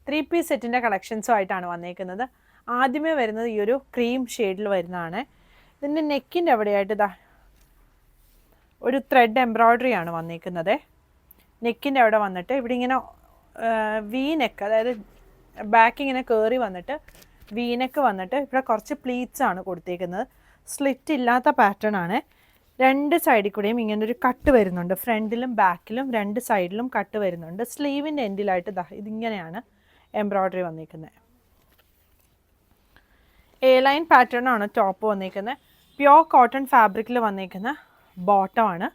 3 piece സെറ്റിൻ്റെ കളക്ഷൻസും ആയിട്ടാണ് വന്നേക്കുന്നത്. ആദ്യമേ വരുന്നത് ഈ ഒരു ക്രീം ഷെയ്ഡിൽ വരുന്നതാണ്. ഇതിൻ്റെ നെക്കിൻ്റെ അവിടെയായിട്ട് ഇതാ ഒരു ത്രെഡ് എംബ്രോയ്ഡറി ആണ് വന്നേക്കുന്നത്. നെക്കിൻ്റെ അവിടെ വന്നിട്ട് ഇവിടെ ഇങ്ങനെ വി നെക്ക്, അതായത് ബാക്ക് ഇങ്ങനെ കയറി വന്നിട്ട് വി നെക്ക് വന്നിട്ട് ഇവിടെ കുറച്ച് പ്ലീറ്റ്സ് ആണ് കൊടുത്തേക്കുന്നത്. സ്ലിറ്റ് ഇല്ലാത്ത പാറ്റേൺ ആണ്. രണ്ട് സൈഡിൽ കൂടെയും ഇങ്ങനെ ഒരു കട്ട് വരുന്നുണ്ട്. ഫ്രണ്ടിലും ബാക്കിലും രണ്ട് സൈഡിലും കട്ട് വരുന്നുണ്ട്. സ്ലീവിൻ്റെ എൻഡിലായിട്ട് ഇതാ ഇതിങ്ങനെയാണ് എംബ്രോയ്ഡറി വന്നിരിക്കുന്നത്. എ ലൈൻ പാറ്റേൺ ആണ് ടോപ്പ് വന്നിരിക്കുന്നത്. പ്യോർ കോട്ടൺ ഫാബ്രിക്കിൽ വന്നിരിക്കുന്ന ബോട്ടമാണ്.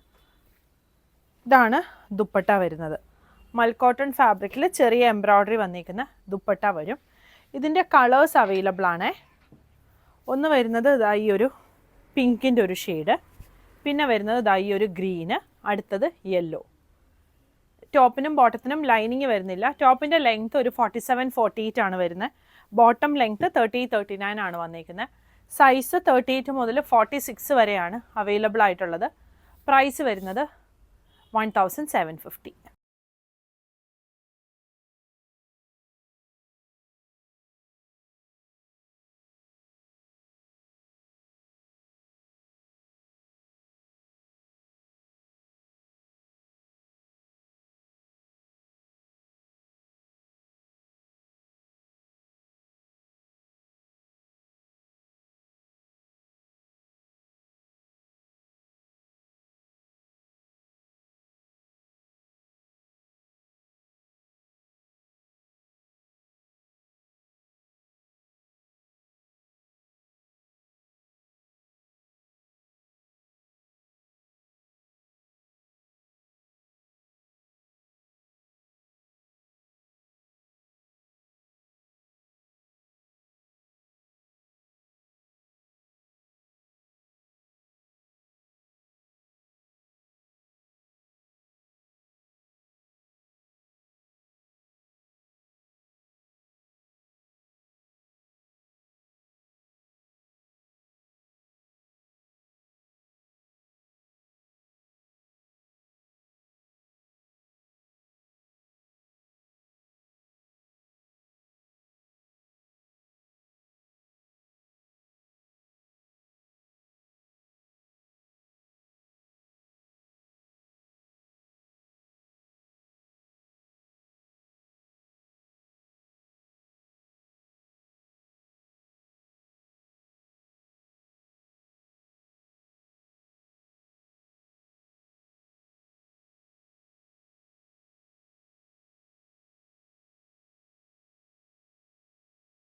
ഇതാണ് ദുപ്പട്ട വരുന്നത്. മൽക്കോട്ടൺ ഫാബ്രിക്കിൽ ചെറിയ എംബ്രോയ്ഡറി വന്നിരിക്കുന്ന ദുപ്പട്ട വരും. ഇതിൻ്റെ കളേഴ്സ് അവൈലബിൾ ആണ്. ഒന്ന് വരുന്നത് ഇതാ ഈ ഒരു പിങ്കിൻ്റെ ഒരു ഷെയ്ഡ്, പിന്നെ വരുന്നത് ഇതാ ഈ ഒരു ഗ്രീന്, അടുത്തത് യെല്ലോ. ടോപ്പിനും ബോട്ടത്തിനും ലൈനിങ് വരുന്നില്ല. ടോപ്പിൻ്റെ ലെങ്ത്ത് ഒരു 47-48 ആണ് വരുന്നത്. ബോട്ടം ലെങ്ത്ത് 30-39 ആണ് വന്നിരിക്കുന്നത്. സൈസ് 38 മുതൽ 46 വരെയാണ് അവൈലബിൾ ആയിട്ടുള്ളത്. പ്രൈസ് വരുന്നത് 1750.